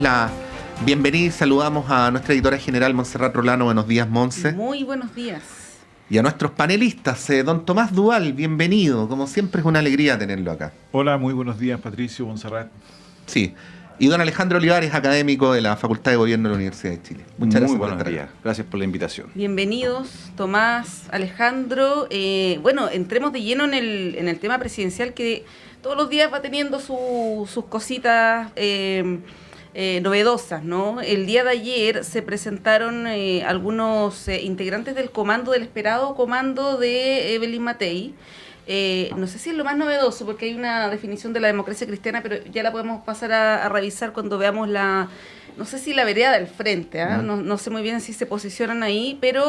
La bienvenida y saludamos a nuestra editora general Montserrat Rolano. Buenos días, Monse. Muy buenos días. Y a nuestros panelistas, don Tomás Duval, bienvenido. Como siempre es una alegría tenerlo acá. Hola, muy buenos días, Patricio, Montserrat. Sí. Y don Alejandro Olivares, académico de la Facultad de Gobierno de la Universidad de Chile. Muchas gracias por estar acá. Gracias por la invitación. Bienvenidos, Tomás, Alejandro. Bueno, entremos de lleno en el tema presidencial que todos los días va teniendo sus cositas novedosas, ¿no? El día de ayer se presentaron algunos integrantes del esperado comando de Evelyn Matei. No sé si es lo más novedoso porque hay una definición de la democracia cristiana, pero ya la podemos pasar a revisar cuando veamos no sé si la vereda del frente, no sé muy bien si se posicionan ahí, pero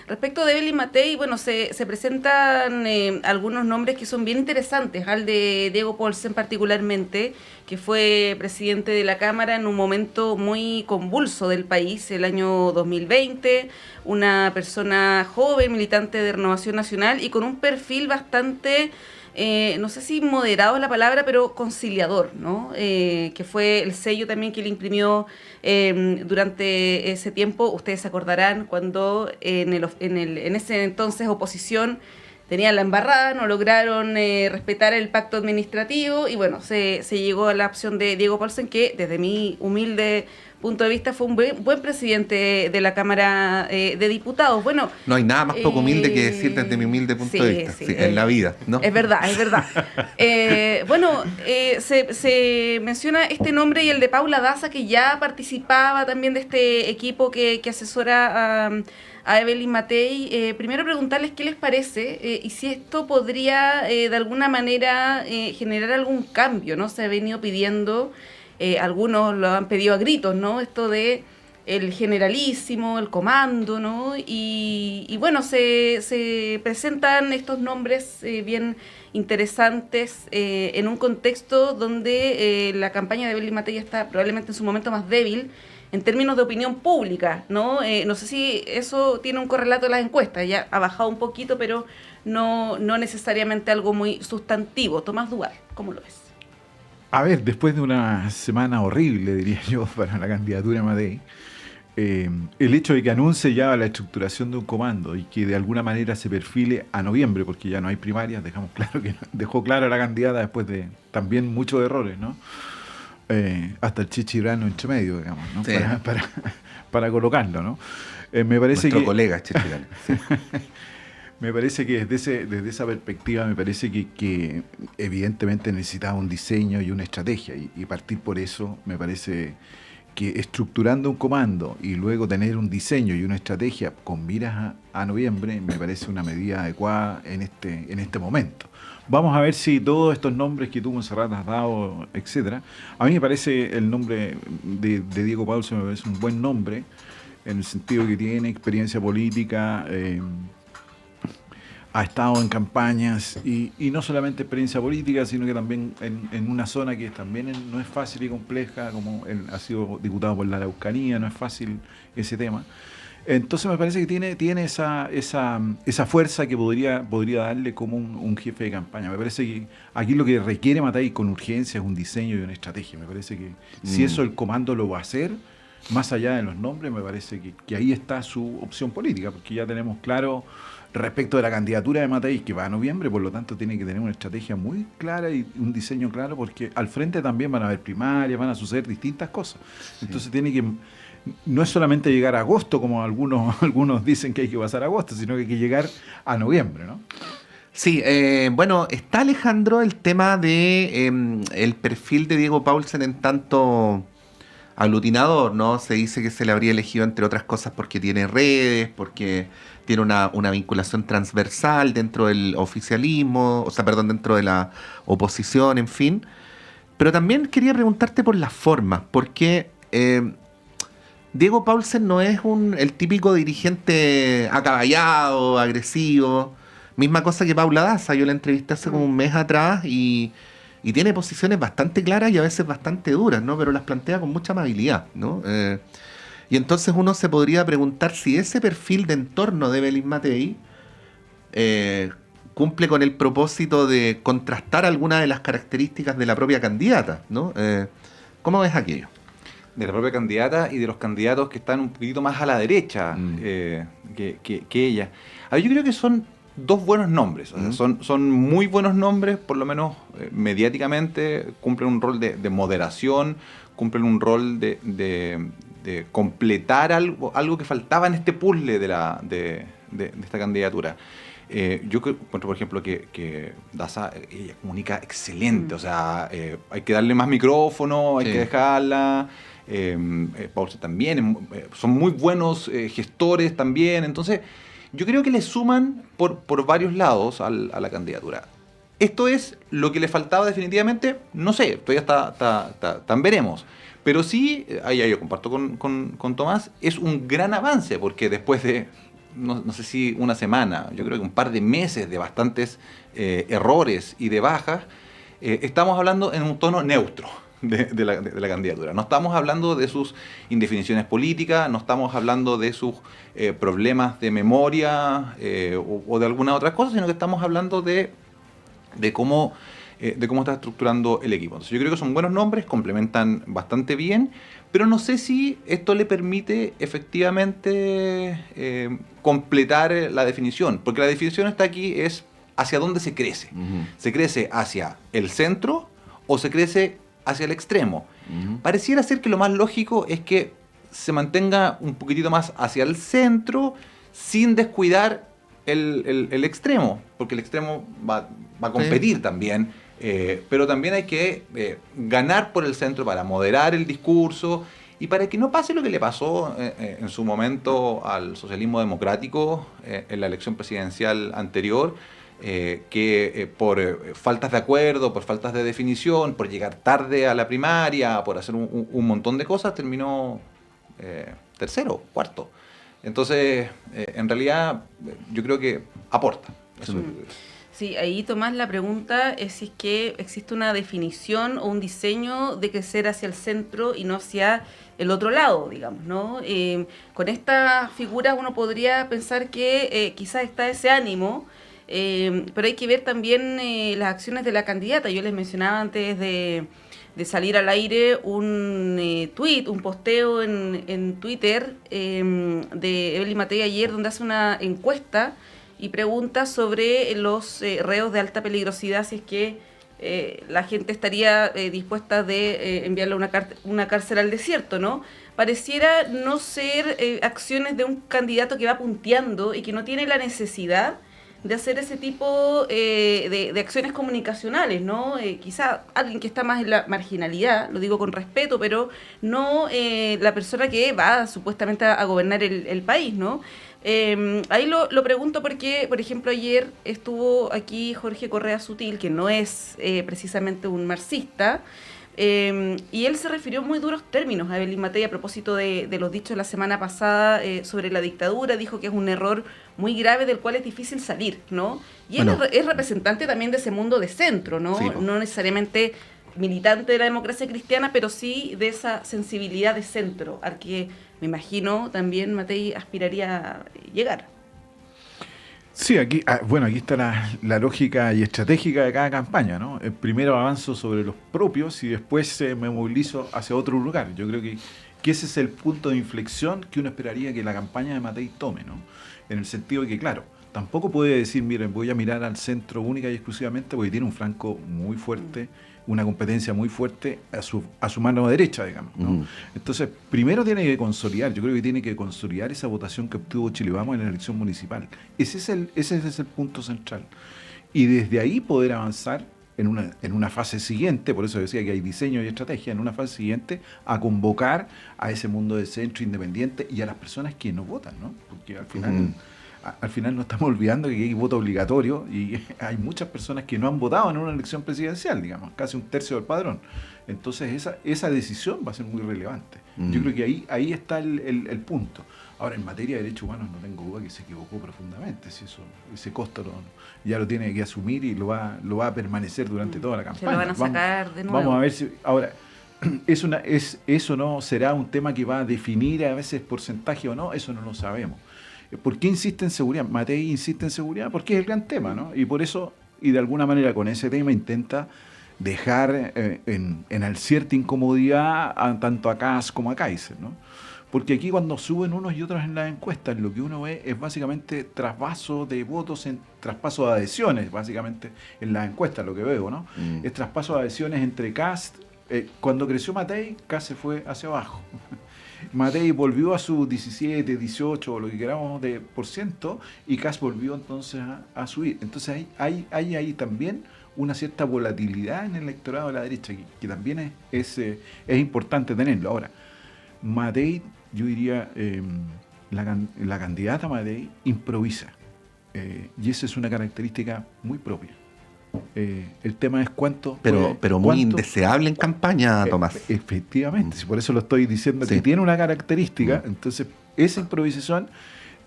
respecto de Evelyn Matei, bueno, se presentan algunos nombres que son bien interesantes, al de Diego Paulsen particularmente, que fue presidente de la Cámara en un momento muy convulso del país, el año 2020, una persona joven, militante de Renovación Nacional y con un perfil bastante... no sé si moderado es la palabra, pero conciliador, ¿no? Que fue el sello también que le imprimió durante ese tiempo. Ustedes se acordarán cuando en ese entonces oposición tenían la embarrada, no lograron respetar el pacto administrativo y bueno, se llegó a la opción de Diego Paulsen, que desde mi humilde punto de vista fue un buen presidente de la Cámara de Diputados. Bueno, no hay nada más poco humilde que decir desde mi humilde punto de vista, en la vida, ¿no? Es verdad. Bueno, se menciona este nombre y el de Paula Daza, que ya participaba también de este equipo que asesora a Evelyn Matei. Primero preguntarles qué les parece y si esto podría de alguna manera generar algún cambio, ¿no? Se ha venido pidiendo... algunos lo han pedido a gritos, ¿no? Esto de el generalísimo, el comando, ¿no? Y bueno, se presentan estos nombres bien interesantes en un contexto donde la campaña de Evelyn Matei está probablemente en su momento más débil en términos de opinión pública, ¿no? No sé si eso tiene un correlato en las encuestas, ya ha bajado un poquito, pero no necesariamente algo muy sustantivo. Tomás Duval, ¿cómo lo ves? A ver, después de una semana horrible, diría yo, para la candidatura de Matei, el hecho de que anuncie ya la estructuración de un comando y que de alguna manera se perfile a noviembre, porque ya no hay primarias, dejamos claro que dejó clara la candidata después de también muchos errores, ¿no? Hasta el chichirano entre medio, digamos, ¿no? Sí. Para colocarlo, ¿no? Me parece nuestro que colega chichirano. Sí. Me parece que desde esa perspectiva me parece que evidentemente necesitaba un diseño y una estrategia y partir por eso me parece que estructurando un comando y luego tener un diseño y una estrategia con miras a noviembre me parece una medida adecuada en este momento. Vamos a ver si todos estos nombres que tú, Montserrat, has dado, etcétera. A mí me parece el nombre de Diego Paulsen me parece un buen nombre en el sentido que tiene experiencia política, ha estado en campañas y no solamente experiencia política, sino que también en una zona que también no es fácil y compleja, como él ha sido diputado por la Araucanía, no es fácil ese tema. Entonces me parece que tiene esa fuerza que podría darle como un jefe de campaña. Me parece que aquí lo que requiere Matei con urgencia es un diseño y una estrategia. Me parece que si eso el comando lo va a hacer, más allá de los nombres, me parece que ahí está su opción política, porque ya tenemos claro respecto de la candidatura de Matei, que va a noviembre, por lo tanto tiene que tener una estrategia muy clara y un diseño claro, porque al frente también van a haber primarias, van a suceder distintas cosas. Sí. Entonces tiene que, no es solamente llegar a agosto, como algunos dicen que hay que pasar a agosto, sino que hay que llegar a noviembre, ¿no? Sí, bueno, está, Alejandro, el tema de el perfil de Diego Paulsen en tanto aglutinador, ¿no? Se dice que se le habría elegido, entre otras cosas, porque tiene redes, porque tiene una vinculación transversal dentro del oficialismo, dentro de la oposición, en fin. Pero también quería preguntarte por las formas, porque Diego Paulsen no es el típico dirigente acaballado, agresivo. Misma cosa que Paula Daza, yo la entrevisté hace como un mes atrás y tiene posiciones bastante claras y a veces bastante duras, ¿no? Pero las plantea con mucha amabilidad, ¿no? Y entonces uno se podría preguntar si ese perfil de entorno de Evelyn Matei cumple con el propósito de contrastar algunas de las características de la propia candidata, ¿no? ¿Cómo ves aquello? de la propia candidata y de los candidatos que están un poquito más a la derecha que ella. A ver, yo creo que son dos buenos nombres, o sea, son muy buenos nombres, por lo menos mediáticamente, cumplen un rol de moderación, cumplen un rol de completar algo que faltaba en este puzzle de esta candidatura. Yo creo, por ejemplo, que Daza, ella comunica excelente, o sea, hay que darle más micrófono, hay que dejarla. Paulsen también, son muy buenos gestores también, entonces yo creo que le suman por varios lados a la candidatura. ¿Esto es lo que le faltaba definitivamente? No sé, todavía está veremos. Pero sí, ahí yo comparto con Tomás, es un gran avance, porque después de, no sé si una semana, yo creo que un par de meses de bastantes errores y de bajas, estamos hablando en un tono neutro de la candidatura. No estamos hablando de sus indefiniciones políticas, no estamos hablando de sus problemas de memoria o de alguna otra cosa, sino que estamos hablando de cómo está estructurando el equipo. Entonces yo creo que son buenos nombres, complementan bastante bien, pero no sé si esto le permite efectivamente completar la definición, porque la definición está aquí, es hacia dónde se crece. ¿Se crece hacia el centro o se crece hacia el extremo? Pareciera ser que lo más lógico es que se mantenga un poquitito más hacia el centro sin descuidar el extremo, porque el extremo va a competir también, pero también hay que ganar por el centro para moderar el discurso y para que no pase lo que le pasó en su momento al socialismo democrático en la elección presidencial anterior, que por faltas de acuerdo, por faltas de definición, por llegar tarde a la primaria, por hacer un montón de cosas, terminó tercero, cuarto. Entonces, en realidad, yo creo que aporta. Eso. Sí, ahí Tomás, la pregunta es si es que existe una definición o un diseño de crecer hacia el centro y no hacia el otro lado, digamos, ¿no? Con estas figuras uno podría pensar que quizás está ese ánimo, pero hay que ver también las acciones de la candidata. Yo les mencionaba antes de salir al aire un tweet, un posteo en Twitter de Evelyn Matei ayer, donde hace una encuesta y pregunta sobre los reos de alta peligrosidad, si es que la gente estaría dispuesta de enviarle una cárcel al desierto, ¿no? Pareciera no ser acciones de un candidato que va punteando y que no tiene la necesidad de hacer ese tipo de acciones comunicacionales, ¿no? Quizá alguien que está más en la marginalidad, lo digo con respeto, pero no la persona que va supuestamente a gobernar el país, ¿no? Ahí lo pregunto porque, por ejemplo, ayer estuvo aquí Jorge Correa Sutil, que no es precisamente un marxista, y él se refirió en muy duros términos a Evelyn Matei a propósito de los dichos la semana pasada sobre la dictadura. Dijo que es un error muy grave del cual es difícil salir, ¿no? Y él es representante también de ese mundo de centro, ¿no? Sí, no necesariamente militante de la democracia cristiana, pero sí de esa sensibilidad de centro al que me imagino también Matei aspiraría a llegar. Sí, aquí está la lógica y estratégica de cada campaña, ¿no? Primero avanzo sobre los propios y después me movilizo hacia otro lugar. Yo creo que ese es el punto de inflexión que uno esperaría que la campaña de Matei tome, ¿no? En el sentido de que, claro, tampoco puede decir, miren, voy a mirar al centro única y exclusivamente porque tiene un flanco muy fuerte, una competencia muy fuerte a su mano derecha, digamos, ¿no? Entonces, primero tiene que consolidar, yo creo que tiene que consolidar esa votación que obtuvo Chile Vamos en la elección municipal. Ese es el punto central. Y desde ahí poder avanzar en una fase siguiente, por eso decía que hay diseño y estrategia, en una fase siguiente, a convocar a ese mundo de centro independiente y a las personas que no votan, ¿no? Porque al final... Al final no estamos olvidando que hay voto obligatorio y hay muchas personas que no han votado en una elección presidencial, digamos, casi un tercio del padrón. Entonces esa decisión va a ser muy relevante. Yo creo que ahí está el punto. Ahora, en materia de derechos humanos no tengo duda que se equivocó profundamente. Si ese costo ya lo tiene que asumir y lo va a permanecer durante toda la campaña. Se lo van a sacar de nuevo. Vamos a ver si... Ahora, eso no será un tema que va a definir a veces porcentaje o no, eso no lo sabemos. ¿Por qué insiste en seguridad? Matei insiste en seguridad porque es el gran tema, ¿no? Y por eso, y de alguna manera con ese tema intenta dejar en cierta incomodidad tanto a Kast como a Kaiser, ¿no? Porque aquí cuando suben unos y otros en las encuestas, lo que uno ve es básicamente traspaso de votos, traspaso de adhesiones, básicamente en las encuestas, lo que veo, ¿no? Es traspaso de adhesiones entre Kast. Cuando creció Matei, Kast se fue hacia abajo. Matei volvió a sus 17, 18, o lo que queramos de por ciento, y Kast volvió entonces a subir. Entonces hay ahí también una cierta volatilidad en el electorado de la derecha, que también es importante tenerlo. Ahora, Matei, yo diría, la candidata Matei improvisa, y esa es una característica muy propia. El tema es cuánto... Pero muy indeseable en campaña, Tomás. Efectivamente, por eso lo estoy diciendo, que tiene una característica. Entonces, esa improvisación,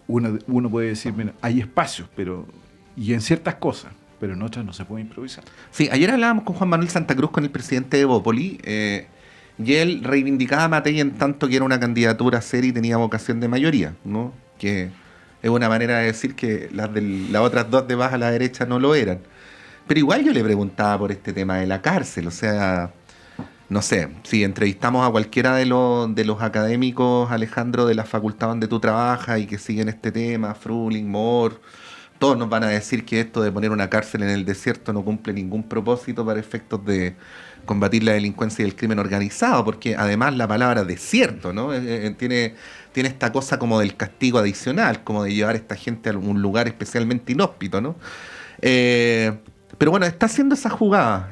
uno puede decir, mira, hay espacios, y en ciertas cosas, pero en otras no se puede improvisar. Sí, ayer hablábamos con Juan Manuel Santa Cruz, con el presidente de Evópoli, y él reivindicaba a Matei en tanto que era una candidatura seria y tenía vocación de mayoría, ¿no? Que es una manera de decir que las otras dos de baja a la derecha no lo eran. Pero igual yo le preguntaba por este tema de la cárcel, o sea, no sé, si entrevistamos a cualquiera de los académicos, Alejandro, de la facultad donde tú trabajas y que siguen este tema, Fruling, Moore, todos nos van a decir que esto de poner una cárcel en el desierto no cumple ningún propósito para efectos de combatir la delincuencia y el crimen organizado, porque además la palabra desierto, ¿no? Tiene esta cosa como del castigo adicional, como de llevar a esta gente a un lugar especialmente inhóspito, ¿no? Pero bueno, está haciendo esa jugada.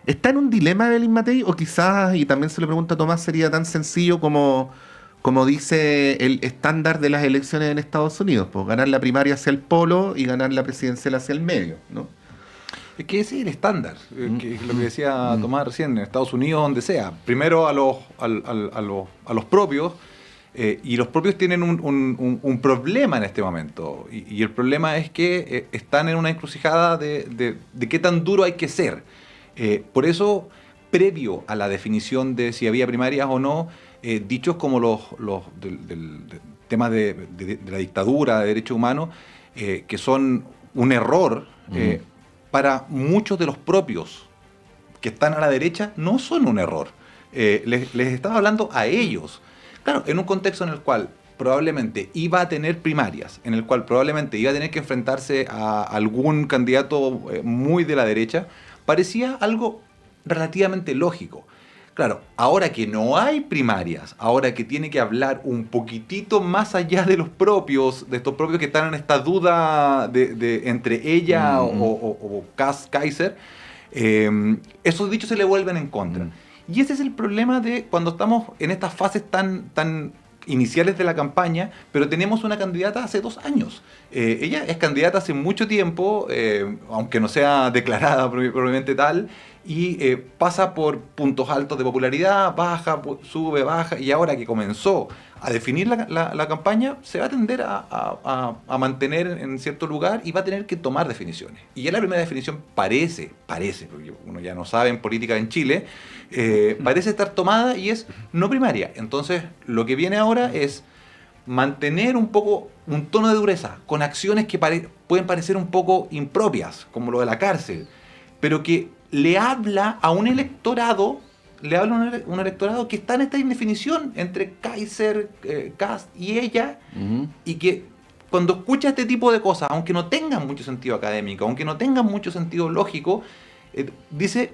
¿Está en un dilema Evelyn Matei? O quizás, y también se le pregunta a Tomás, sería tan sencillo como dice el estándar de las elecciones en Estados Unidos, pues ganar la primaria hacia el polo y ganar la presidencial hacia el medio, ¿no? Es que ese es el estándar, que es lo que decía Tomás recién, en Estados Unidos, donde sea. Primero a los propios, y los propios tienen un problema en este momento. Y el problema es que están en una encrucijada de qué tan duro hay que ser. Por eso, previo a la definición de si había primarias o no, dichos como los del tema de la dictadura, de derechos humanos, que son un error, para muchos de los propios que están a la derecha, no son un error. Les estaba hablando a ellos. Claro, en un contexto en el cual probablemente iba a tener primarias, en el cual probablemente iba a tener que enfrentarse a algún candidato muy de la derecha, parecía algo relativamente lógico. Claro, ahora que no hay primarias, ahora que tiene que hablar un poquitito más allá de los propios, de estos propios que están en esta duda de entre ella o Kaiser, esos dichos se le vuelven en contra. Y ese es el problema de cuando estamos en estas fases tan iniciales de la campaña, pero tenemos una candidata hace 2 años. Ella es candidata hace mucho tiempo, aunque no sea declarada probablemente tal, y pasa por puntos altos de popularidad, baja, sube, baja, y ahora que comenzó a definir la campaña, se va a tender a mantener en cierto lugar y va a tener que tomar definiciones. Y ya la primera definición parece, porque uno ya no sabe en política en Chile, parece estar tomada y es no primaria. Entonces, lo que viene ahora es mantener un poco un tono de dureza, con acciones que pueden parecer un poco impropias, como lo de la cárcel, pero que le habla a un electorado, un electorado que está en esta indefinición entre Kaiser, Kast y ella, y que cuando escucha este tipo de cosas, aunque no tengan mucho sentido académico, aunque no tengan mucho sentido lógico, dice,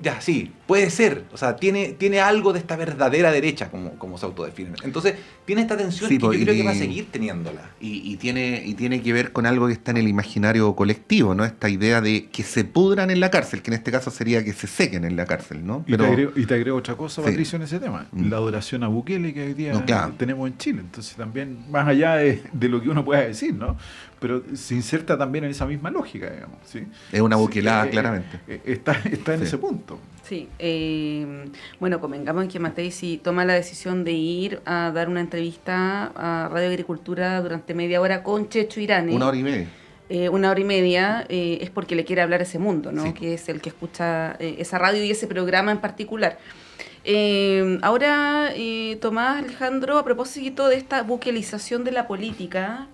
ya, sí, puede ser, o sea, tiene algo de esta verdadera derecha, como se autodefine. Entonces, tiene esta tensión, sí, que yo creo que va a seguir teniéndola. Y tiene que ver con algo que está en el imaginario colectivo, ¿no? Esta idea de que se pudran en la cárcel, que en este caso sería que se sequen en la cárcel, ¿no? Pero, y te agrego otra cosa, Patricio, en ese tema, la adoración a Bukele que hoy día tenemos en Chile. Entonces, también, más allá de lo que uno pueda decir, ¿no? Pero se inserta también en esa misma lógica, digamos. ¿Sí? Es una buquelada, claramente. Está en ese punto. Sí. Bueno, convengamos en que Matei, si toma la decisión de ir a dar una entrevista a Radio Agricultura durante media hora con Checho Irane. 1 hora y media. 1 hora y media, es porque le quiere hablar a ese mundo, ¿no? Sí. Que es el que escucha esa radio y ese programa en particular. Ahora, Tomás, Alejandro, a propósito de esta buquelización de la política,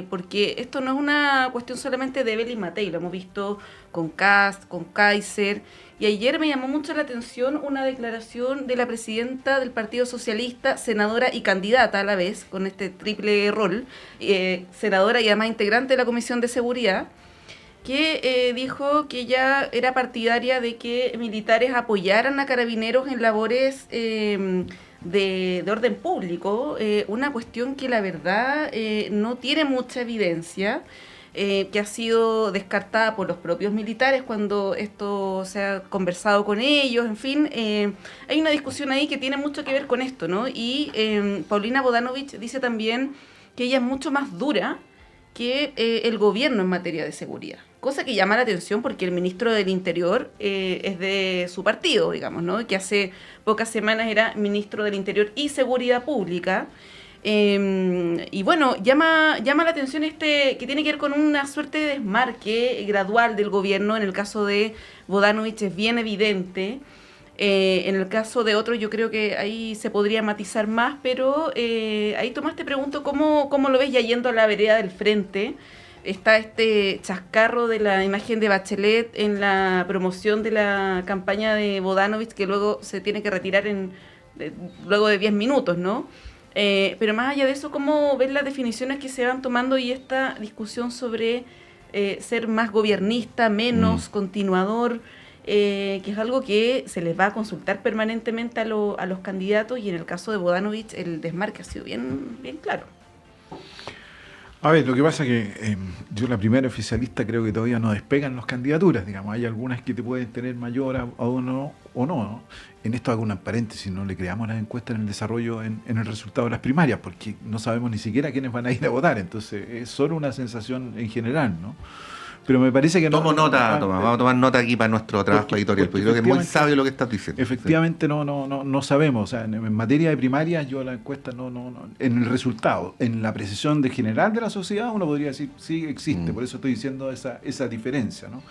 porque esto no es una cuestión solamente de Evelyn Matei, lo hemos visto con Kast, con Kaiser, y ayer me llamó mucho la atención una declaración de la presidenta del Partido Socialista, senadora y candidata a la vez, con este triple rol, senadora y además integrante de la Comisión de Seguridad, que dijo que ella era partidaria de que militares apoyaran a carabineros en labores de orden público, una cuestión que la verdad no tiene mucha evidencia, que ha sido descartada por los propios militares cuando esto se ha conversado con ellos, en fin, hay una discusión ahí que tiene mucho que ver con esto, ¿no? Y Paulina Bodanovich dice también que ella es mucho más dura que el gobierno en materia de seguridad. Cosa que llama la atención porque el ministro del Interior es de su partido, digamos, ¿no? Que hace pocas semanas era ministro del Interior y Seguridad Pública. Y bueno, llama la atención que tiene que ver con una suerte de desmarque gradual del gobierno. En el caso de Bodanovich es bien evidente. En el caso de otros yo creo que ahí se podría matizar más, pero ahí Tomás, te pregunto cómo lo ves ya yendo a la vereda del frente. Está este chascarro de la imagen de Bachelet en la promoción de la campaña de Bodanovich, que luego se tiene que retirar luego de 10 minutos, ¿no? Pero más allá de eso, ¿cómo ves las definiciones que se van tomando y esta discusión sobre ser más gobernista, menos continuador? Que es algo que se les va a consultar permanentemente a los candidatos, y en el caso de Bodanovich el desmarque ha sido bien claro. A ver, lo que pasa es que yo la primera oficialista creo que todavía no despegan las candidaturas, digamos, hay algunas que te pueden tener mayor a uno o no, ¿no? En esto hago un paréntesis, no le creamos las encuestas en el desarrollo en el resultado de las primarias, porque no sabemos ni siquiera quiénes van a ir a votar, entonces es solo una sensación en general, ¿no? Pero me parece que Tomás, vamos a tomar nota aquí para nuestro trabajo editorial, porque creo que es muy sabio lo que estás diciendo. Efectivamente, sí. No sabemos. O sea, en materia de primarias, yo la encuesta en el resultado, en la precisión de general de la sociedad, uno podría decir, sí existe, por eso estoy diciendo esa diferencia, ¿no?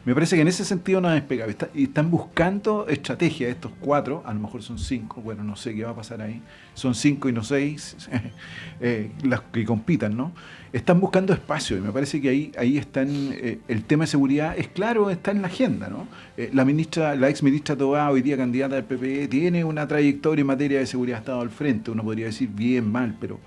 Me parece que en ese sentido no es despegable. Están buscando estrategias, estos 4, a lo mejor son 5, bueno, no sé qué va a pasar ahí, son 5 y no 6, las que compitan, ¿no? Están buscando espacio y me parece que ahí están, el tema de seguridad es claro, está en la agenda, ¿no? La ex ministra Tobá, hoy día candidata del PPE, tiene una trayectoria en materia de seguridad, ha estado al frente, uno podría decir bien, mal, pero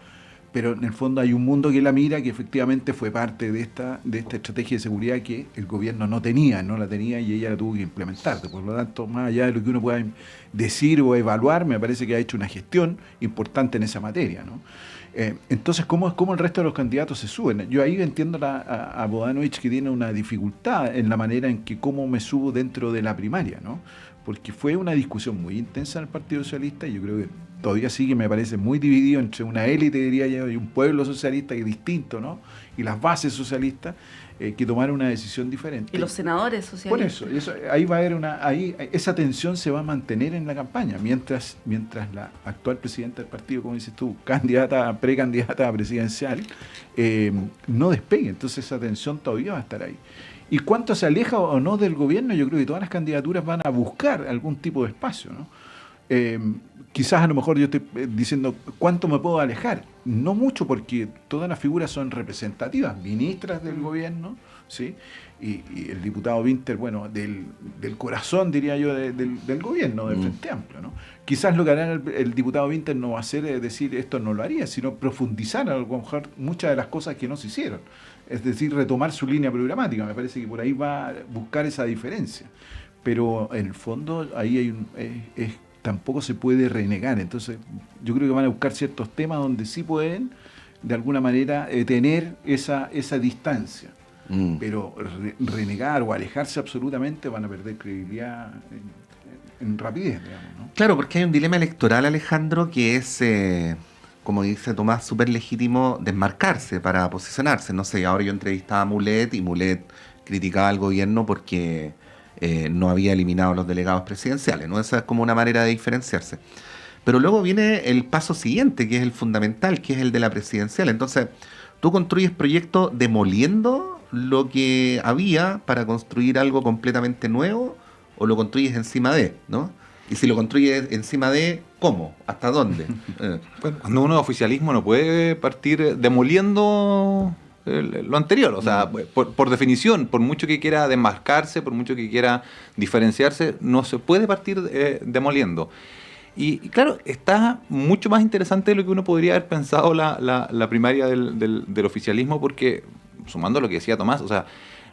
en el fondo hay un mundo que la mira, que efectivamente fue parte de esta estrategia de seguridad que el gobierno no la tenía y ella la tuvo que implementar. Por lo tanto, más allá de lo que uno pueda decir o evaluar, me parece que ha hecho una gestión importante en esa materia, ¿no? Entonces, ¿cómo el resto de los candidatos se suben? Yo ahí entiendo a Bodanovich, que tiene una dificultad en la manera en que cómo me subo dentro de la primaria, ¿no? Porque fue una discusión muy intensa en el Partido Socialista y yo creo que todavía sigue, me parece, muy dividido entre una élite, diría yo, y un pueblo socialista que es distinto, ¿no? Y las bases socialistas que tomaron una decisión diferente. Y los senadores socialistas. Por eso ahí va a haber esa tensión se va a mantener en la campaña, mientras la actual presidenta del partido, como dices tú, precandidata presidencial, no despegue. Entonces esa tensión todavía va a estar ahí. Y cuánto se aleja o no del gobierno, yo creo que todas las candidaturas van a buscar algún tipo de espacio, ¿no? Quizás a lo mejor yo estoy diciendo cuánto me puedo alejar. No mucho, porque todas las figuras son representativas, ministras del gobierno, ¿sí? Y el diputado Winter, bueno, del corazón, diría yo, del gobierno, del Frente Amplio, ¿no? Quizás lo que hará el diputado Winter no va a ser decir esto no lo haría, sino profundizar a lo mejor muchas de las cosas que no se hicieron. Es decir, retomar su línea programática. Me parece que por ahí va a buscar esa diferencia. Pero en el fondo ahí hay tampoco se puede renegar. Entonces yo creo que van a buscar ciertos temas donde sí pueden de alguna manera tener esa distancia. Pero renegar o alejarse absolutamente van a perder credibilidad en rapidez, digamos, ¿no? Claro, porque hay un dilema electoral, Alejandro, que es, como dice Tomás, súper legítimo desmarcarse para posicionarse. No sé, ahora yo entrevistaba a Mulet y Mulet criticaba al gobierno porque no había eliminado los delegados presidenciales, ¿no? Esa es como una manera de diferenciarse. Pero luego viene el paso siguiente, que es el fundamental, que es el de la presidencial. Entonces, tú construyes proyectos demoliendo lo que había para construir algo completamente nuevo, o lo construyes encima de, ¿no? Y si lo construye encima de, ¿cómo? ¿Hasta dónde? Bueno, cuando uno es oficialismo no puede partir demoliendo lo anterior. O sea, por definición, por mucho que quiera desmarcarse, por mucho que quiera diferenciarse, no se puede partir demoliendo. Y claro, está mucho más interesante de lo que uno podría haber pensado la primaria del oficialismo, porque, sumando lo que decía Tomás, o sea,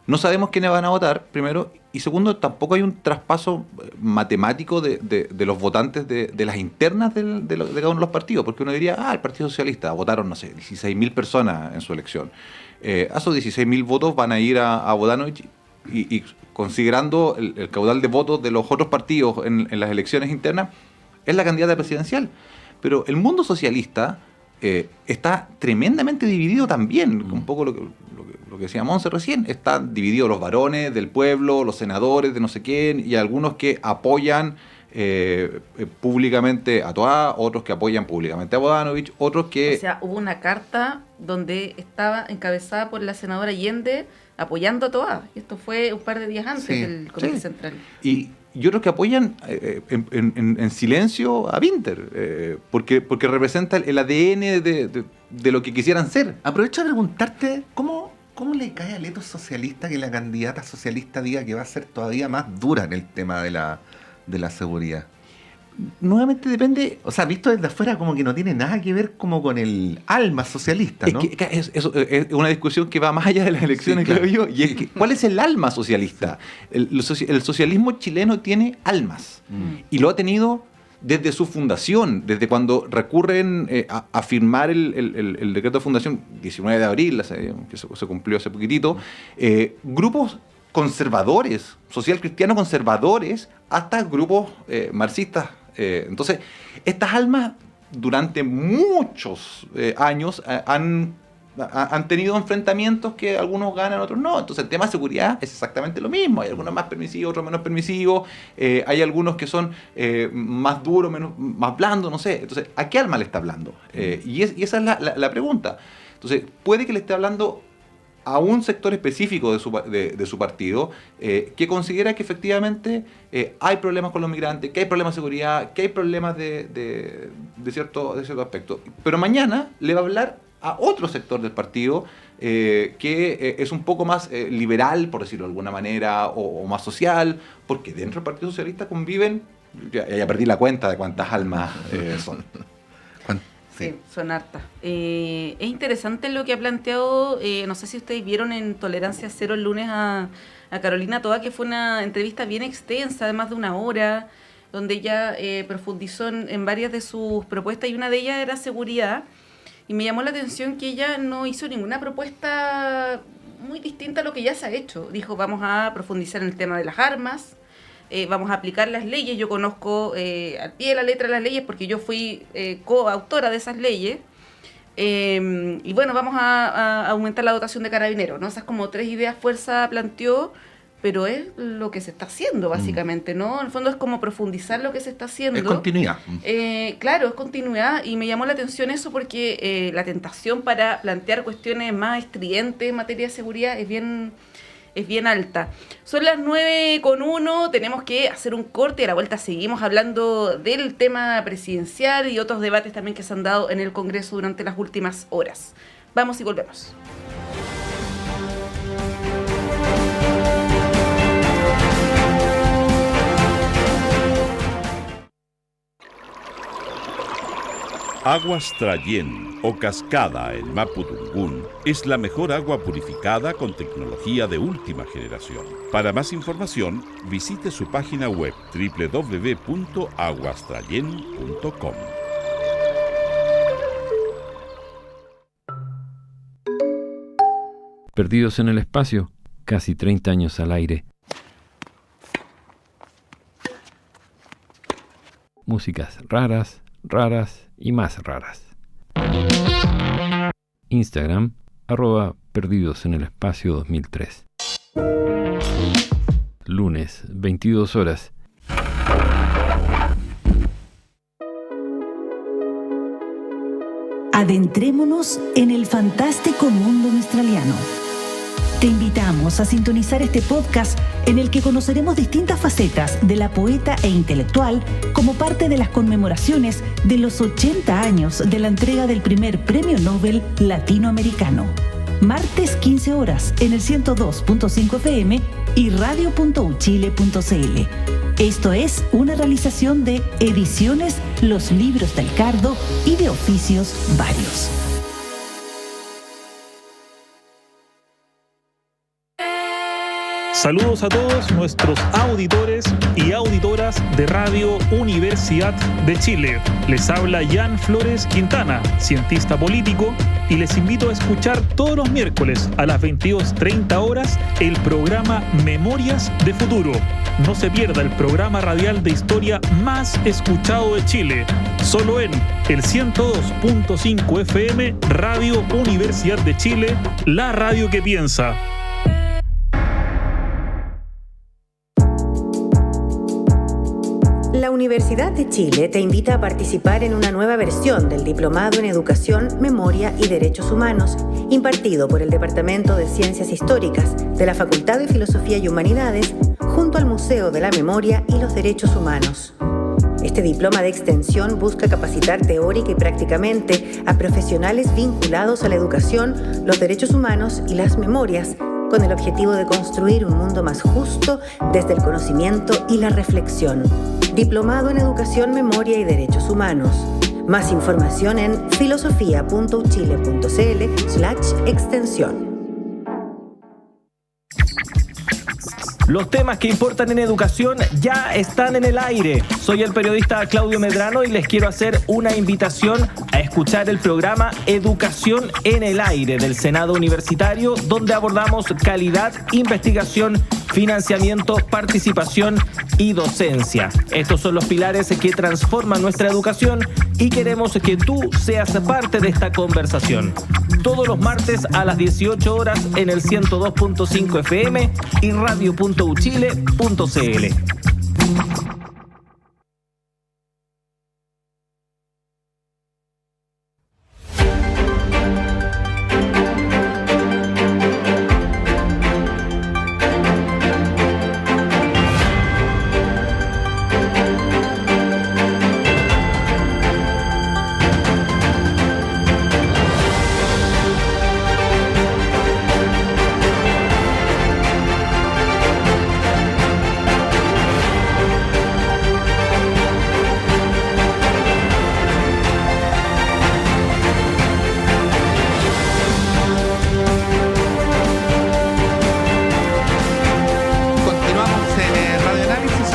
no sabemos quiénes van a votar, primero, y segundo, tampoco hay un traspaso matemático de los votantes de las internas de cada uno de los partidos, porque uno diría, el Partido Socialista votaron, no sé, 16.000 personas en su elección. A esos 16.000 votos van a ir a Bodanovich y considerando el caudal de votos de los otros partidos en las elecciones internas, es la candidata presidencial. Pero el mundo socialista está tremendamente dividido también, un poco lo que decía Monse recién, están divididos los varones del pueblo, los senadores de no sé quién, y algunos que apoyan públicamente a Toá, otros que apoyan públicamente a Bodanovich, otros que... O sea, hubo una carta donde estaba encabezada por la senadora Allende apoyando a Toá, y esto fue un par de días antes del Comité Central. Y otros que apoyan en silencio a Winter, porque representa el ADN de lo que quisieran ser. Aprovecho de preguntarte, ¿cómo le cae al etos socialista que la candidata socialista diga que va a ser todavía más dura en el tema de la seguridad? Nuevamente depende... O sea, visto desde afuera como que no tiene nada que ver como con el alma socialista, ¿no? Es una discusión que va más allá de las elecciones, sí, claro. Creo yo. Y es que, ¿cuál es el alma socialista? El socialismo chileno tiene almas. Y lo ha tenido desde su fundación, desde cuando recurren a firmar el decreto de fundación, 19 de abril, que se cumplió hace poquitito, grupos conservadores, social cristiano conservadores, hasta grupos marxistas. Entonces, estas almas durante muchos años han tenido enfrentamientos que algunos ganan, otros no. Entonces, el tema de seguridad es exactamente lo mismo. Hay algunos más permisivos, otros menos permisivos. Hay algunos que son más duros, más blandos, no sé. Entonces, ¿a qué alma le está hablando? Y esa es la pregunta. Entonces, puede que le esté hablando a un sector específico de su partido que considera que efectivamente hay problemas con los migrantes, que hay problemas de seguridad, que hay problemas de cierto aspecto. Pero mañana le va a hablar a otro sector del partido que es un poco más liberal, por decirlo de alguna manera, o más social, porque dentro del Partido Socialista conviven, ya perdí la cuenta de cuántas almas son. Sí, son hartas. Es interesante lo que ha planteado, no sé si ustedes vieron en Tolerancia Cero el lunes a Carolina Toá, que fue una entrevista bien extensa, de más de una hora, donde ella profundizó en varias de sus propuestas, y una de ellas era seguridad, y me llamó la atención que ella no hizo ninguna propuesta muy distinta a lo que ya se ha hecho. Dijo, vamos a profundizar en el tema de las armas, vamos a aplicar las leyes. Yo conozco al pie de la letra las leyes porque yo fui coautora de esas leyes. Y bueno, vamos a aumentar la dotación de carabineros, ¿no? Esas como 3 ideas fuerza planteó, pero es lo que se está haciendo básicamente, ¿no? En el fondo es como profundizar lo que se está haciendo. Es continuidad. Claro, es continuidad, y me llamó la atención eso porque la tentación para plantear cuestiones más estridentes en materia de seguridad es bien alta. Son las 9:01, tenemos que hacer un corte y a la vuelta seguimos hablando del tema presidencial y otros debates también que se han dado en el Congreso durante las últimas horas. Vamos y volvemos. Aguas Trayén o Cascada en Mapudungún es la mejor agua purificada con tecnología de última generación. Para más información, visite su página web www.aguastrayen.com. Perdidos en el espacio, casi 30 años al aire. Músicas raras y más raras. Instagram, @Perdidos en el Espacio 2003. Lunes, 22 horas. Adentrémonos en el fantástico mundo australiano. Te invitamos a sintonizar este podcast en el que conoceremos distintas facetas de la poeta e intelectual como parte de las conmemoraciones de los 80 años de la entrega del primer Premio Nobel Latinoamericano. Martes 15 horas en el 102.5 FM y radio.uchile.cl. Esto es una realización de Ediciones Los Libros del Cardo y de Oficios Varios. Saludos a todos nuestros auditores y auditoras de Radio Universidad de Chile. Les habla Jan Flores Quintana, cientista político, y les invito a escuchar todos los miércoles a las 22:30 horas el programa Memorias de Futuro. No se pierda el programa radial de historia más escuchado de Chile, solo en el 102.5 FM Radio Universidad de Chile, la radio que piensa. La Universidad de Chile te invita a participar en una nueva versión del Diplomado en Educación, Memoria y Derechos Humanos, impartido por el Departamento de Ciencias Históricas de la Facultad de Filosofía y Humanidades, junto al Museo de la Memoria y los Derechos Humanos. Este diploma de extensión busca capacitar teórica y prácticamente a profesionales vinculados a la educación, los derechos humanos y las memorias, con el objetivo de construir un mundo más justo desde el conocimiento y la reflexión. Diplomado en Educación, Memoria y Derechos Humanos. Más información en filosofia.uchile.cl/extensión. Los temas que importan en educación ya están en el aire. Soy el periodista Claudio Medrano y les quiero hacer una invitación a escuchar el programa Educación en el Aire del Senado Universitario, donde abordamos calidad, investigación, financiamiento, participación y docencia. Estos son los pilares que transforman nuestra educación y queremos que tú seas parte de esta conversación. Todos los martes a las 18 horas en el 102.5 FM y radio.uchile.cl.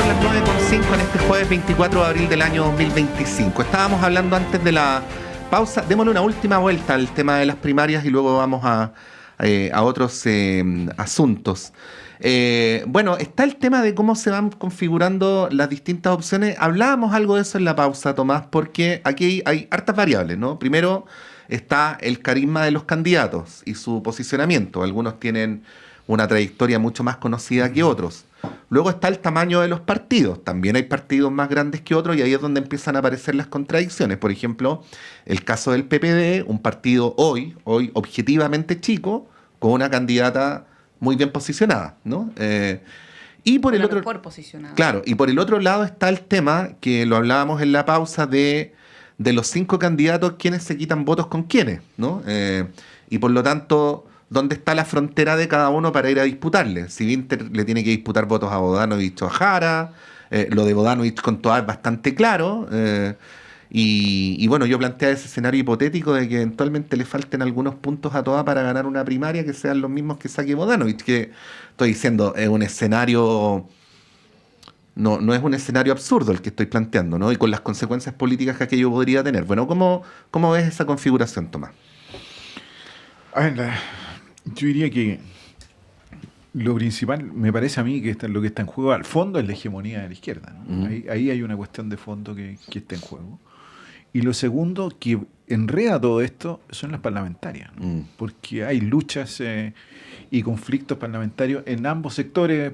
las 9:05 en este jueves 24 de abril del año 2025. Estábamos hablando antes de la pausa. Démosle una última vuelta al tema de las primarias y luego vamos a otros asuntos. Bueno, está el tema de cómo se van configurando las distintas opciones. Hablábamos algo de eso en la pausa, Tomás, porque aquí hay hartas variables, ¿no? Primero está el carisma de los candidatos y su posicionamiento. Algunos tienen una trayectoria mucho más conocida que otros. Luego está el tamaño de los partidos. También hay partidos más grandes que otros y ahí es donde empiezan a aparecer las contradicciones. Por ejemplo, el caso del PPD, un partido hoy objetivamente chico, con una candidata muy bien posicionada, ¿no? Y por el otro, mejor posicionada. Claro, y por el otro lado está el tema, que lo hablábamos en la pausa, de los 5 candidatos, quiénes se quitan votos con quiénes, ¿no? Y por lo tanto, ¿dónde está la frontera de cada uno para ir a disputarle? Si Winter le tiene que disputar votos a Bodanovich o a Jara, lo de Bodanovich con Toá es bastante claro, y bueno, yo planteaba ese escenario hipotético de que eventualmente le falten algunos puntos a Toá para ganar una primaria que sean los mismos que saque Bodanovich, que estoy diciendo, es un escenario... No es un escenario absurdo el que estoy planteando, ¿no? Y con las consecuencias políticas que aquello podría tener. Bueno, ¿cómo ves esa configuración, Tomás? A ver, yo diría que lo principal, me parece a mí, que lo que está en juego al fondo es la hegemonía de la izquierda, ¿no? Ahí hay una cuestión de fondo que está en juego. Y lo segundo que enreda todo esto son las parlamentarias, ¿no? Porque hay luchas y conflictos parlamentarios en ambos sectores,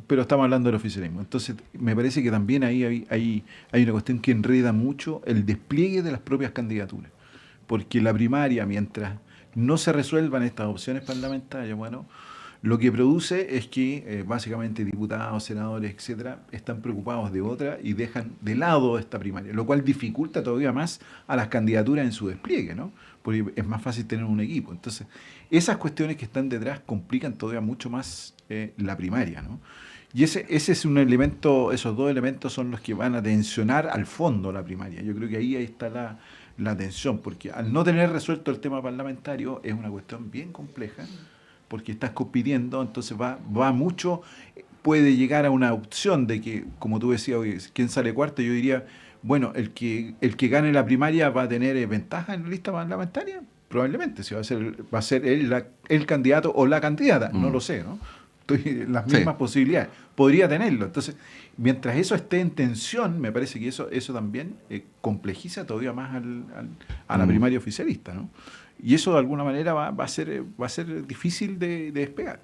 pero estamos hablando del oficialismo. Entonces, me parece que también ahí hay una cuestión que enreda mucho el despliegue de las propias candidaturas. Porque la primaria, mientras no se resuelvan estas opciones parlamentarias, bueno, lo que produce es que básicamente diputados, senadores, etcétera, están preocupados de otra y dejan de lado esta primaria, lo cual dificulta todavía más a las candidaturas en su despliegue, ¿no? Porque es más fácil tener un equipo. Entonces, esas cuestiones que están detrás complican todavía mucho más la primaria, ¿no? Y ese es un elemento, esos dos elementos son los que van a tensionar al fondo la primaria. Yo creo que ahí está la tensión, porque al no tener resuelto el tema parlamentario es una cuestión bien compleja, porque estás compitiendo, entonces va mucho, puede llegar a una opción de que, como tú decías, oye, ¿quién sale cuarto? Yo diría, bueno, el que gane la primaria va a tener ventaja en la lista parlamentaria, probablemente, si va a ser el candidato o la candidata, no lo sé, ¿no? Las mismas posibilidades, podría tenerlo. Entonces, mientras eso esté en tensión, me parece que eso también complejiza todavía más a la primaria oficialista, ¿no? Y eso de alguna manera va a ser difícil de despegar.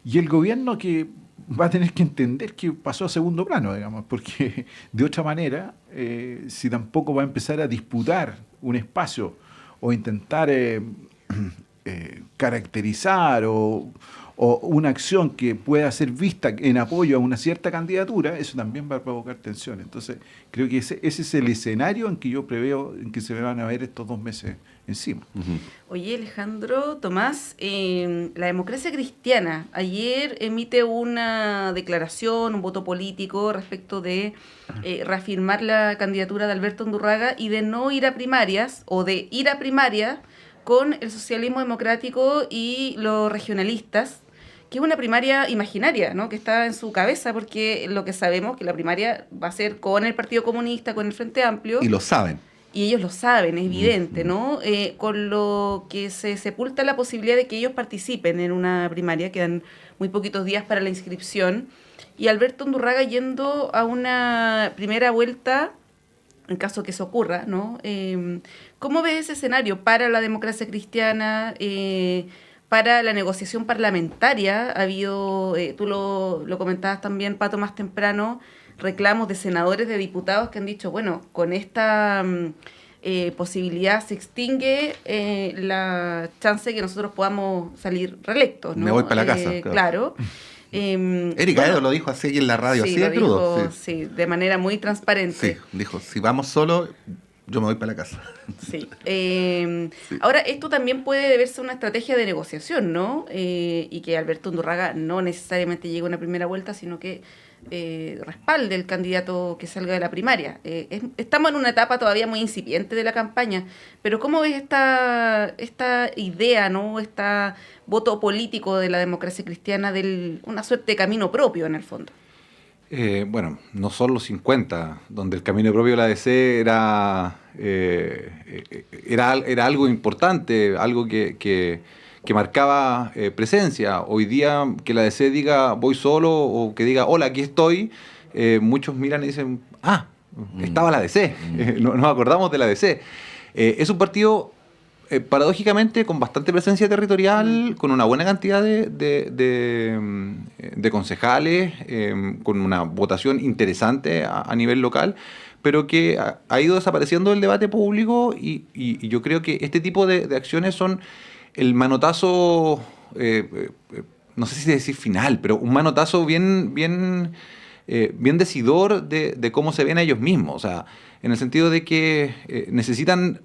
Y el gobierno que va a tener que entender que pasó a segundo plano, digamos, porque de otra manera, si tampoco va a empezar a disputar un espacio o intentar caracterizar o una acción que pueda ser vista en apoyo a una cierta candidatura, eso también va a provocar tensión. Entonces, creo que ese es el escenario en que yo preveo en que se van a ver estos 2 meses encima. Oye, Alejandro, Tomás, la Democracia Cristiana ayer emite una declaración, un voto político respecto de reafirmar la candidatura de Alberto Undurraga y de no ir a primarias, o de ir a primaria con el socialismo democrático y los regionalistas, que es una primaria imaginaria, ¿no? Que está en su cabeza, porque lo que sabemos que la primaria va a ser con el Partido Comunista, con el Frente Amplio. Y lo saben. Y ellos lo saben, es evidente, ¿no? Con lo que se sepulta la posibilidad de que ellos participen en una primaria, quedan muy poquitos días para la inscripción, y Alberto Undurraga yendo a una primera vuelta, en caso que eso ocurra, ¿no? ¿Cómo ves ese escenario para la Democracia Cristiana, para la negociación parlamentaria? Ha habido, tú lo comentabas también, Pato, más temprano, reclamos de senadores, de diputados que han dicho, bueno, con esta posibilidad se extingue la chance de que nosotros podamos salir reelectos, ¿no? Me voy para la casa. Claro. Erika Edo lo dijo así en la radio, sí, así de crudo. Dijo, sí, de manera muy transparente. Sí, dijo, si vamos solo, yo me voy para la casa. Sí. Ahora, esto también puede deberse a una estrategia de negociación, ¿no? Y que Alberto Undurraga no necesariamente llegue a una primera vuelta, sino que respalde el candidato que salga de la primaria. Estamos en una etapa todavía muy incipiente de la campaña, pero ¿cómo ves esta idea, ¿no? Este voto político de la Democracia Cristiana, una suerte de camino propio en el fondo? Bueno, no son los 50, donde el camino propio de la DC era algo importante, algo que marcaba presencia. Hoy día que la DC diga voy solo o que diga hola, aquí estoy, muchos miran y dicen, estaba la DC, nos acordamos de la DC. Es un partido paradójicamente con bastante presencia territorial, con una buena cantidad de concejales, con una votación interesante a nivel local, pero que ha ido desapareciendo del debate público y yo creo que este tipo de acciones son el manotazo, no sé si decir final, pero un manotazo bien decidor de cómo se ven a ellos mismos, o sea, en el sentido de que necesitan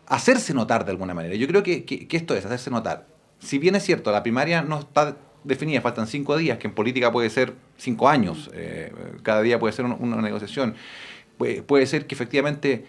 hacerse notar de alguna manera. Yo creo que esto es hacerse notar. Si bien es cierto, la primaria no está definida, faltan 5 días, que en política puede ser 5 años, cada día puede ser una negociación, puede ser que efectivamente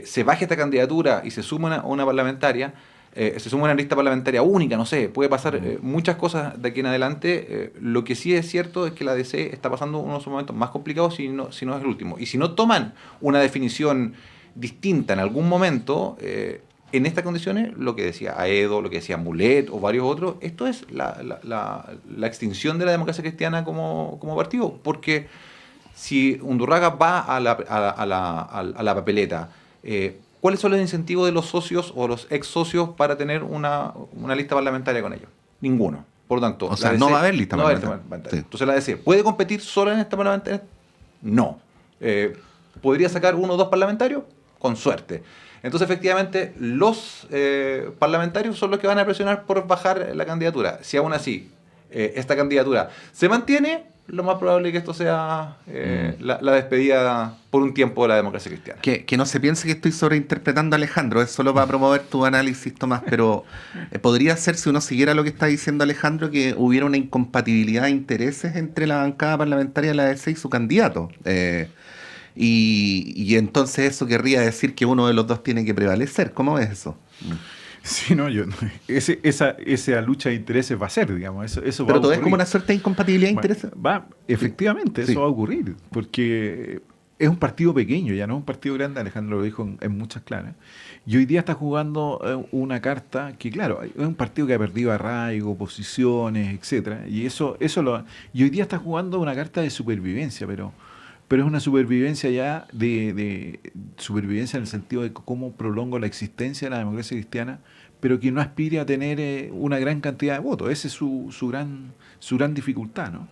se baje esta candidatura y se sume una parlamentaria, se suma una lista parlamentaria única, no sé, puede pasar muchas cosas de aquí en adelante. Lo que sí es cierto es que la DC está pasando unos momentos más complicados si no es el último. Y si no toman una definición distinta en algún momento, en estas condiciones, lo que decía Aedo, lo que decía Mulet o varios otros, esto es la extinción de la Democracia Cristiana como partido, porque si Undurraga va a la papeleta, ¿cuáles son los incentivos de los socios o los ex socios para tener una lista parlamentaria con ellos? Ninguno. Por lo tanto, o sea, no va a haber lista parlamentaria. Sí. Entonces la DC, ¿puede competir sola en esta parlamentaria? No. ¿Podría sacar 1 o 2 parlamentarios? con suerte. Entonces, efectivamente, los parlamentarios son los que van a presionar por bajar la candidatura. Si aún así esta candidatura se mantiene, lo más probable es que esto sea la despedida por un tiempo de la democracia cristiana. Que no se piense que estoy sobreinterpretando a Alejandro, es solo para promover tu análisis, Tomás, pero podría ser, si uno siguiera lo que está diciendo Alejandro, que hubiera una incompatibilidad de intereses entre la bancada parlamentaria de la DC y su candidato. Y entonces eso querría decir que uno de los dos tiene que prevalecer. ¿Cómo es eso? Sí, no, esa lucha de intereses va a ser, digamos. Eso Pero va a tú ves ocurrir. como una suerte de incompatibilidad de intereses. Efectivamente, Sí. eso va a ocurrir, porque es un partido pequeño, ya no es un partido grande, Alejandro lo dijo en muchas claras. Y hoy día está jugando una carta que, claro, es un partido que ha perdido arraigo, posiciones, etcétera. Y y hoy día está jugando una carta de supervivencia, pero es una supervivencia ya de supervivencia en el sentido de cómo prolongo la existencia de la democracia cristiana, pero que no aspire a tener una gran cantidad de votos. Esa es su gran dificultad, ¿no?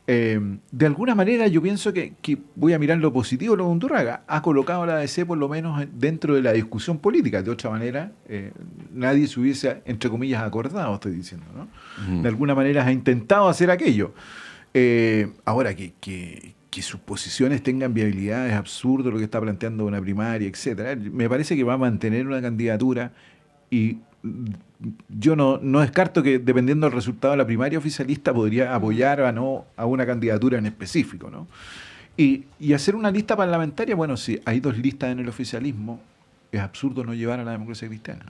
De alguna manera yo pienso que voy a mirar lo positivo, lo de Undurraga ha colocado a la ADC por lo menos dentro de la discusión política. De otra manera, nadie se hubiese, entre comillas, acordado, estoy diciendo, ¿no? De alguna manera ha intentado hacer aquello. Ahora que sus posiciones tengan viabilidad es absurdo lo que está planteando una primaria, etcétera. Me parece que va a mantener una candidatura y yo no descarto que dependiendo del resultado de la primaria oficialista podría apoyar o no a una candidatura en específico, ¿no? Y hacer una lista parlamentaria, bueno, si hay dos listas en el oficialismo, es absurdo no llevar a la democracia cristiana,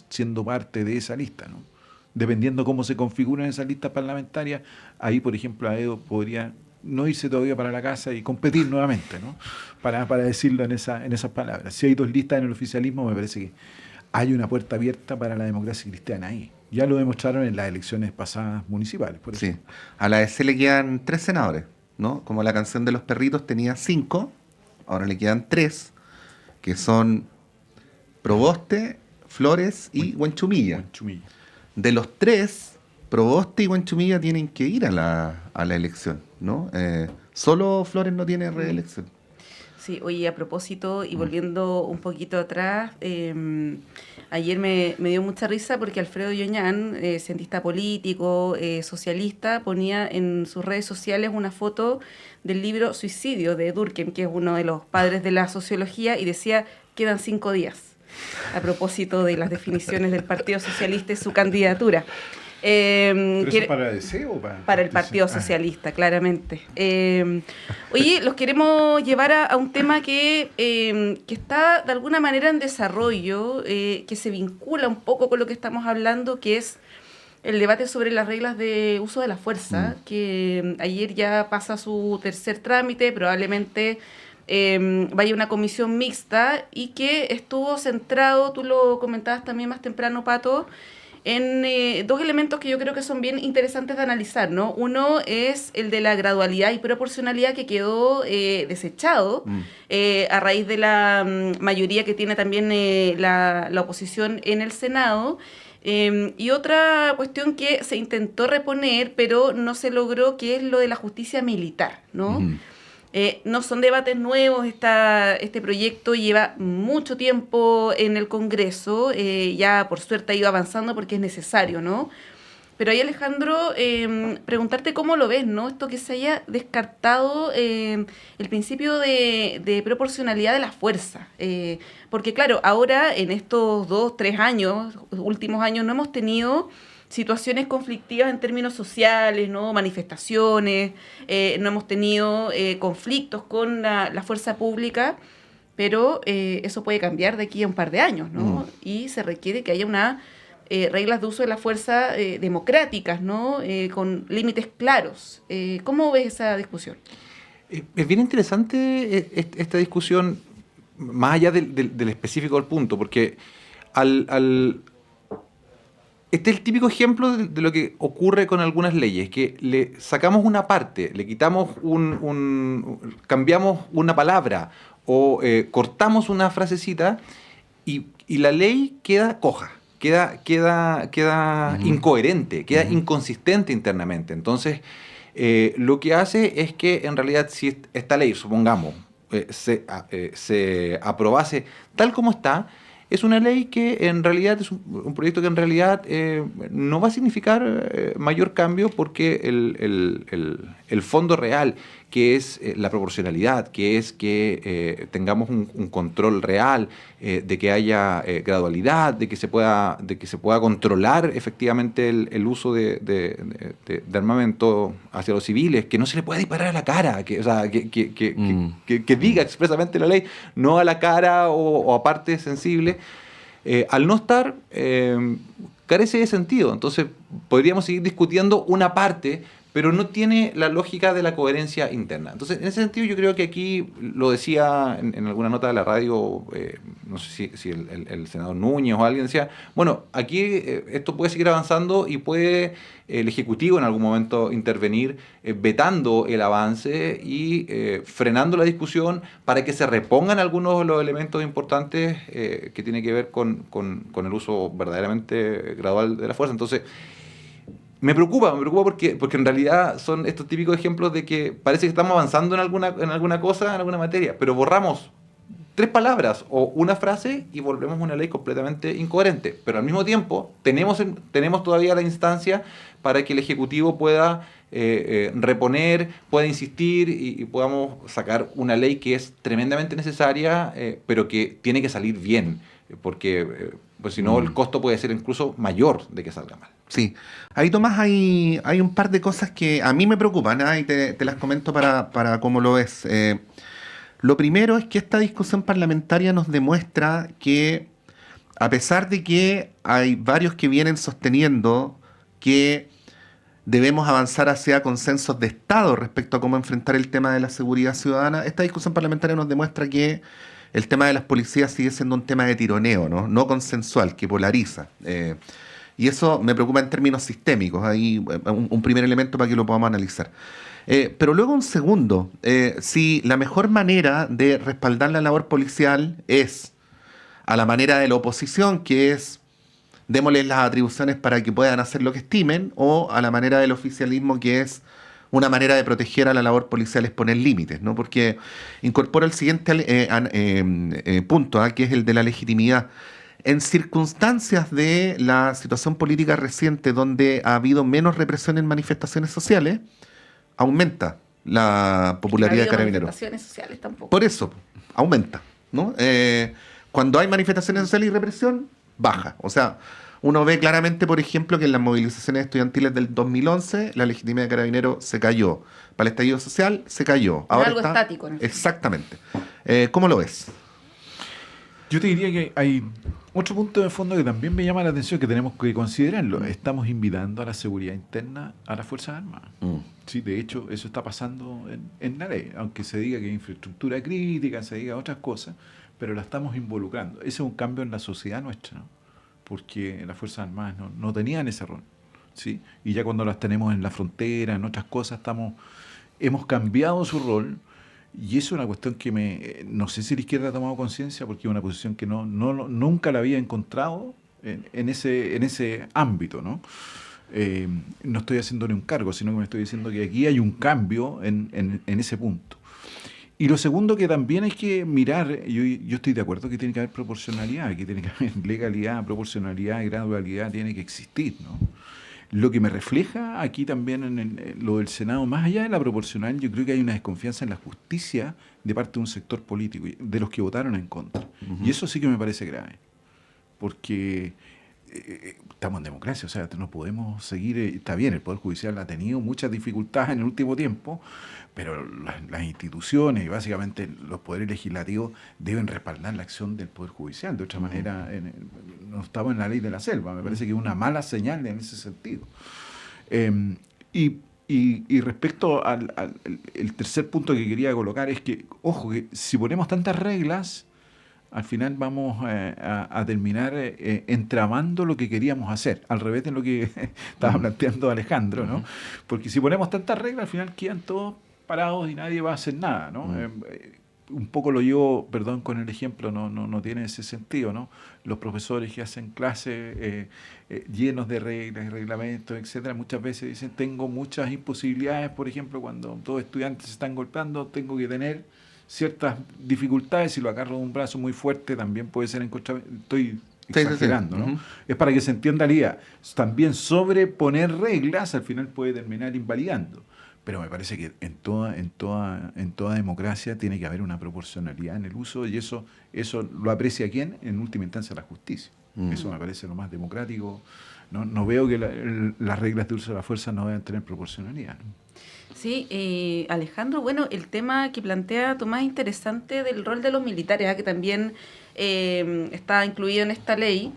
siendo parte de esa lista, ¿no? Dependiendo cómo se configuran esas listas parlamentarias, ahí, por ejemplo, Aedo podría no irse todavía para la casa y competir nuevamente, ¿no? Para decirlo en esas palabras. Si hay dos listas en el oficialismo, me parece que hay una puerta abierta para la democracia cristiana ahí. Ya lo demostraron en las elecciones pasadas municipales, por Sí. ejemplo. A la DC le quedan 3 senadores, ¿no? Como la canción de los perritos tenía 5, ahora le quedan 3, que son Proboste, Flores y Huenchumilla. De los 3, Proboste y Huenchumilla tienen que ir a la elección, ¿no? Solo Flores no tiene reelección. Sí, oye, a propósito, y volviendo un poquito atrás, ayer me dio mucha risa porque Alfredo Yoñán, cientista político, socialista, ponía en sus redes sociales una foto del libro Suicidio de Durkheim, que es uno de los padres de la sociología, y decía, quedan 5 días, a propósito de las definiciones del Partido Socialista y su candidatura. ¿Pero eso para el DC o para el Partido Socialista, claramente. Oye, los queremos llevar a un tema que está de alguna manera en desarrollo, que se vincula un poco con lo que estamos hablando, que es el debate sobre las reglas de uso de la fuerza, que ayer ya pasa su tercer trámite, probablemente vaya una comisión mixta, y que estuvo centrado, tú lo comentabas también más temprano, Pato, en dos elementos que yo creo que son bien interesantes de analizar, ¿no? Uno es el de la gradualidad y proporcionalidad, que quedó desechado a raíz de la mayoría que tiene también la oposición en el Senado. Y otra cuestión que se intentó reponer, pero no se logró, que es lo de la justicia militar, ¿no? No son debates nuevos, este proyecto lleva mucho tiempo en el Congreso, ya por suerte ha ido avanzando porque es necesario, ¿no? Pero ahí, Alejandro, preguntarte cómo lo ves, ¿no? Esto que se haya descartado el principio de proporcionalidad de la fuerza. Porque claro, ahora en estos 2-3 años, últimos años, no hemos tenido situaciones conflictivas en términos sociales, ¿no? Manifestaciones, no hemos tenido conflictos con la fuerza pública, pero eso puede cambiar de aquí a un par de años, ¿no? Y se requiere que haya unas reglas de uso de la fuerza democráticas, ¿no? Con límites claros. ¿Cómo ves esa discusión? Es bien interesante esta discusión, más allá del específico del punto, porque este es el típico ejemplo de lo que ocurre con algunas leyes, que le sacamos una parte, le quitamos cambiamos una palabra o cortamos una frasecita y la ley queda coja, queda incoherente, queda inconsistente internamente. Entonces, lo que hace es que en realidad si esta ley, supongamos, se aprobase tal como está, es una ley que en realidad es un proyecto que en realidad no va a significar mayor cambio, porque el fondo real, que es la proporcionalidad, que es que tengamos un control real, de que haya gradualidad, de que se pueda controlar efectivamente el uso de armamento hacia los civiles, que no se le pueda disparar a la cara, que diga expresamente la ley, no a la cara o a partes sensibles. Al no estar, carece de sentido. Entonces podríamos seguir discutiendo una parte, pero no tiene la lógica de la coherencia interna. Entonces, en ese sentido, yo creo que aquí, lo decía en alguna nota de la radio, no sé si el senador Núñez o alguien decía, bueno, aquí esto puede seguir avanzando y puede el Ejecutivo en algún momento intervenir, vetando el avance y frenando la discusión para que se repongan algunos de los elementos importantes que tienen que ver con el uso verdaderamente gradual de la fuerza. Entonces, me preocupa porque en realidad son estos típicos ejemplos de que parece que estamos avanzando en alguna cosa, en alguna materia, pero borramos 3 palabras o una frase y volvemos a una ley completamente incoherente. Pero al mismo tiempo tenemos todavía la instancia para que el Ejecutivo pueda reponer, pueda insistir y podamos sacar una ley que es tremendamente necesaria, pero que tiene que salir bien, porque pues si no el costo puede ser incluso mayor de que salga mal. Sí. Ahí, Tomás, hay un par de cosas que a mí me preocupan, y te las comento para cómo lo ves. Lo primero es que esta discusión parlamentaria nos demuestra que, a pesar de que hay varios que vienen sosteniendo que debemos avanzar hacia consensos de Estado respecto a cómo enfrentar el tema de la seguridad ciudadana, esta discusión parlamentaria nos demuestra que el tema de las policías sigue siendo un tema de tironeo, no consensual, que polariza. Y eso me preocupa en términos sistémicos. Ahí un primer elemento para que lo podamos analizar. Pero luego un segundo. Si la mejor manera de respaldar la labor policial es a la manera de la oposición, que es démosles las atribuciones para que puedan hacer lo que estimen, o a la manera del oficialismo, que es una manera de proteger a la labor policial, es poner límites, ¿no? Porque incorpora el siguiente punto, que es el de la legitimidad. En circunstancias de la situación política reciente, donde ha habido menos represión en manifestaciones sociales, aumenta la popularidad de Carabineros. Manifestaciones sociales tampoco. Por eso, aumenta, ¿no? Cuando hay manifestaciones sociales y represión, baja. O sea, uno ve claramente, por ejemplo, que en las movilizaciones estudiantiles del 2011, la legitimidad de Carabineros se cayó. Para el estallido social, se cayó. Ahora algo estático. ¿No? Exactamente. ¿Cómo lo ves? Yo te diría que hay otro punto de fondo que también me llama la atención, que tenemos que considerarlo. Estamos invitando a la seguridad interna a las Fuerzas Armadas. Sí, de hecho, eso está pasando en la ley, aunque se diga que hay infraestructura crítica, se diga otras cosas, pero la estamos involucrando. Ese es un cambio en la sociedad nuestra, ¿no? Porque las Fuerzas Armadas no tenían ese rol, ¿sí? Y ya cuando las tenemos en la frontera, en otras cosas, hemos cambiado su rol. Y eso es una cuestión que no sé si la izquierda ha tomado conciencia, porque es una posición que nunca la había encontrado en ese ámbito, ¿no? No estoy haciéndole un cargo, sino que me estoy diciendo que aquí hay un cambio en ese punto. Y lo segundo que también hay que mirar, yo estoy de acuerdo que tiene que haber proporcionalidad, que tiene que haber legalidad, proporcionalidad y gradualidad, tiene que existir, ¿no? Lo que me refleja aquí también en lo del Senado, más allá de la proporcional, yo creo que hay una desconfianza en la justicia de parte de un sector político, de los que votaron en contra. Y eso sí que me parece grave, porque estamos en democracia, o sea, no podemos seguir, está bien, el Poder Judicial ha tenido muchas dificultades en el último tiempo, pero las instituciones y básicamente los poderes legislativos deben respaldar la acción del Poder Judicial. De otra manera, no estamos en la ley de la selva. Me parece que es una mala señal en ese sentido. Y respecto al tercer punto que quería colocar es que, ojo, que si ponemos tantas reglas, al final vamos a terminar entramando lo que queríamos hacer, al revés de lo que estaba planteando Alejandro, ¿no? Porque si ponemos tantas reglas, al final quedan todos parados y nadie va a hacer nada, ¿no? Un poco lo llevo, perdón, con el ejemplo, no tiene ese sentido, ¿no? Los profesores que hacen clases llenos de reglas y reglamentos, etcétera, muchas veces dicen, tengo muchas imposibilidades, por ejemplo, cuando dos estudiantes se están golpeando, tengo que tener ciertas dificultades. Si lo agarro de un brazo muy fuerte, también puede ser encontramiento. Estoy exagerando, ¿no? Es para que se entienda la idea. También sobreponer reglas al final puede terminar invalidando. Pero me parece que en toda democracia tiene que haber una proporcionalidad en el uso, y eso lo aprecia ¿quién? En última instancia la justicia. Eso me parece lo más democrático. No veo que las reglas de uso de la fuerza no deben tener proporcionalidad, ¿no? Sí, Alejandro, bueno, el tema que plantea Tomás es interesante del rol de los militares, que también está incluido en esta ley.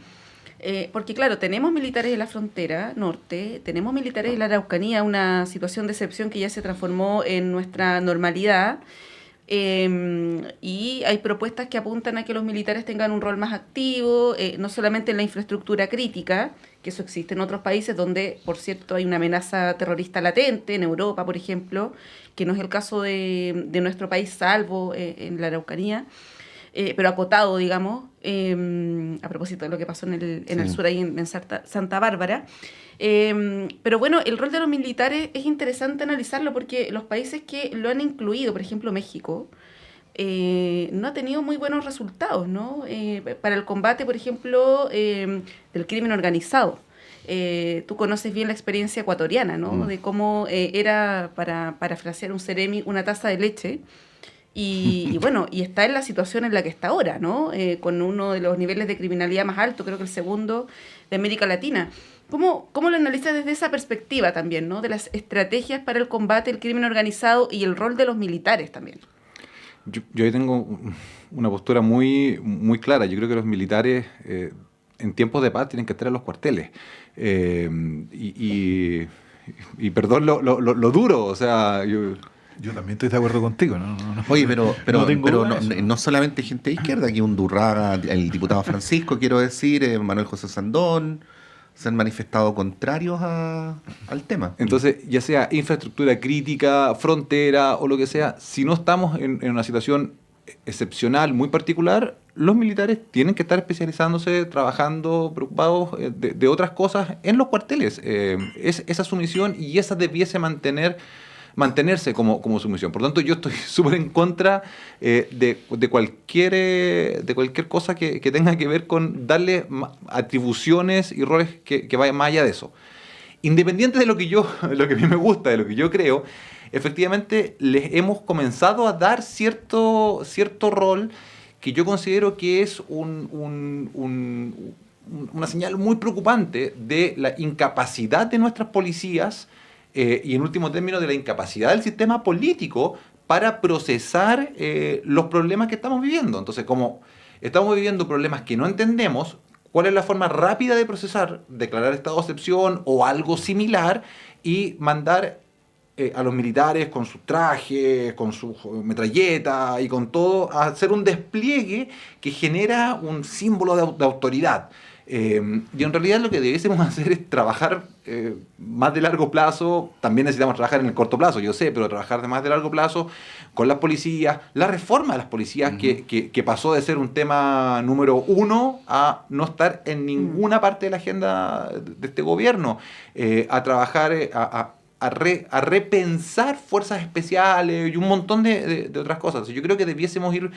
Porque claro, tenemos militares en la frontera norte, tenemos militares en la Araucanía, una situación de excepción que ya se transformó en nuestra normalidad, y hay propuestas que apuntan a que los militares tengan un rol más activo, no solamente en la infraestructura crítica, que eso existe en otros países donde, por cierto, hay una amenaza terrorista latente, en Europa, por ejemplo, que no es el caso de nuestro país, salvo en la Araucanía. Pero acotado, digamos, a propósito de lo que pasó en el sur, ahí en Santa Bárbara. Pero bueno, el rol de los militares es interesante analizarlo porque los países que lo han incluido, por ejemplo México, no ha tenido muy buenos resultados, ¿no? Para el combate, por ejemplo, del crimen organizado. Tú conoces bien la experiencia ecuatoriana, ¿no? De cómo era, para parafrasear un seremi, una taza de leche. Y bueno, y está en la situación en la que está ahora, ¿no? Con uno de los niveles de criminalidad más altos, creo que el segundo de América Latina. ¿Cómo lo analizas desde esa perspectiva también, ¿no? De las estrategias para el combate del crimen organizado y el rol de los militares también. Yo ahí tengo una postura muy, muy clara. Yo creo que los militares en tiempos de paz tienen que estar en los cuarteles. Y perdón lo duro, o sea... Yo también estoy de acuerdo contigo. No. Oye, pero no solamente gente de izquierda, aquí Undurraga, el diputado Francisco, quiero decir, Manuel José Sandón, se han manifestado contrarios al tema. Entonces, ya sea infraestructura crítica, frontera o lo que sea, si no estamos en una situación excepcional, muy particular, los militares tienen que estar especializándose, trabajando, preocupados de otras cosas en los cuarteles. Esa es su misión y esa debiese mantenerse como su misión. Por lo tanto, yo estoy súper en contra de cualquier cosa que tenga que ver con darle atribuciones y roles que vayan más allá de eso. Independiente de lo que a mí me gusta, de lo que yo creo, efectivamente les hemos comenzado a dar cierto rol que yo considero que es una señal muy preocupante de la incapacidad de nuestras policías y en último término de la incapacidad del sistema político para procesar los problemas que estamos viviendo. Entonces, como estamos viviendo problemas que no entendemos, ¿cuál es la forma rápida de procesar? Declarar estado de excepción o algo similar y mandar a los militares con sus trajes, con su metralleta y con todo, a hacer un despliegue que genera un símbolo de autoridad. Y en realidad lo que debiésemos hacer es trabajar más de largo plazo. También necesitamos trabajar en el corto plazo, yo sé, pero trabajar de más de largo plazo con las policías, la reforma de las policías que pasó de ser un tema número 1 a no estar en ninguna parte de la agenda de este gobierno, a trabajar, a repensar fuerzas especiales y un montón de otras cosas. Yo creo que debiésemos ir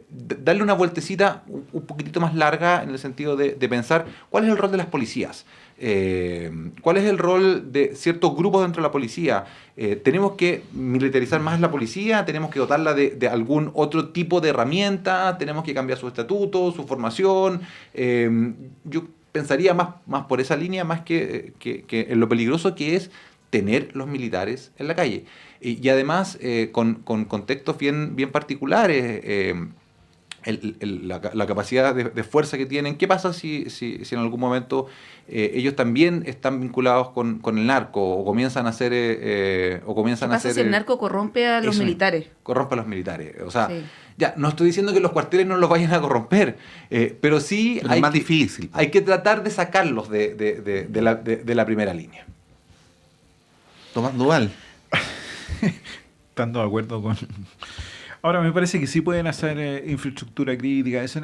darle una vueltecita un poquitito más larga en el sentido de pensar cuál es el rol de las policías, cuál es el rol de ciertos grupos dentro de la policía. Tenemos que militarizar más la policía, tenemos que dotarla de algún otro tipo de herramienta, tenemos que cambiar su estatuto, su formación. Yo pensaría más por esa línea, más que en lo peligroso que es tener los militares en la calle. Y además, con contextos bien particulares, la capacidad de fuerza que tienen. ¿Qué pasa si en algún momento ellos también están vinculados con el narco o comienzan a hacer... ¿Qué pasa si el narco corrompe a los militares? Corrompe a los militares. O sea, ya, no estoy diciendo que los cuarteles no los vayan a corromper, pero sí es más difícil. Hay que tratar de sacarlos de la primera línea. Tomás Duval. Estando de acuerdo con... Ahora, me parece que sí pueden hacer infraestructura crítica, eso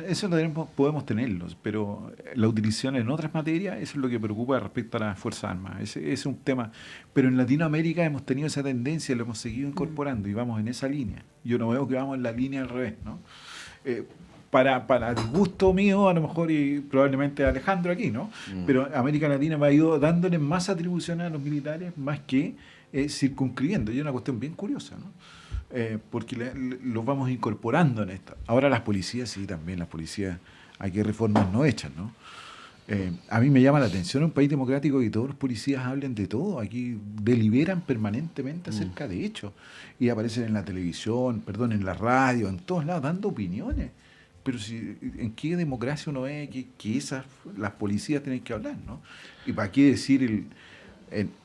podemos tenerlo, pero la utilización en otras materias, eso es lo que preocupa respecto a las Fuerzas Armadas. Ese es un tema. Pero en Latinoamérica hemos tenido esa tendencia, lo hemos seguido incorporando y vamos en esa línea. Yo no veo que vamos en la línea al revés, ¿no? Para disgusto mío, a lo mejor, y probablemente Alejandro aquí, ¿no? Pero América Latina me ha ido dándole más atribuciones a los militares, más que circunscribiendo. Y es una cuestión bien curiosa, ¿no? Porque los vamos incorporando en esto. Ahora las policías, sí, también las policías, hay que reformas no hechas, ¿no? A mí me llama la atención un país democrático que todos los policías hablen de todo. Aquí deliberan permanentemente acerca de hechos y aparecen en la televisión, en la radio, en todos lados, dando opiniones. Pero ¿en qué democracia uno ve que las policías tienen que hablar, ¿no? ¿Y para qué decir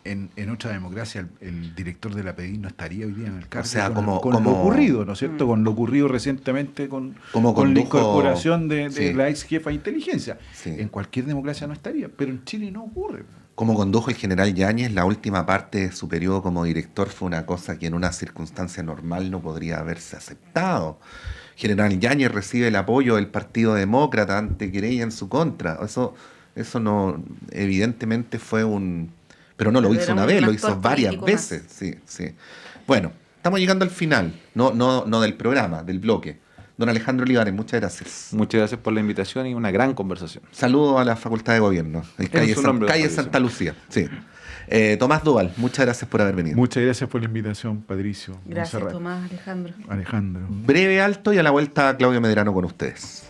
en otra democracia el director de la PDI no estaría hoy día en el cargo? O sea, con lo ocurrido, ¿no es cierto? Con lo ocurrido recientemente con la incorporación de la ex jefa de inteligencia. Sí. En cualquier democracia no estaría, pero en Chile no ocurre. Como condujo el general Yáñez, la última parte de su periodo como director fue una cosa que en una circunstancia normal no podría haberse aceptado. General Yáñez recibe el apoyo del Partido Demócrata ante querella en su contra. Eso no, evidentemente fue un... Pero no lo hizo una vez, lo hizo varias veces. Sí. Bueno, estamos llegando al final, no del programa, del bloque. Don Alejandro Olivares, muchas gracias. Muchas gracias por la invitación y una gran conversación. Saludos a la Facultad de Gobierno, calle Santa Lucía. Sí. Tomás Duval, muchas gracias por haber venido. Muchas gracias por la invitación, Patricio. Gracias, Tomás, Alejandro. Alejandro. Breve alto y a la vuelta Claudio Medrano con ustedes.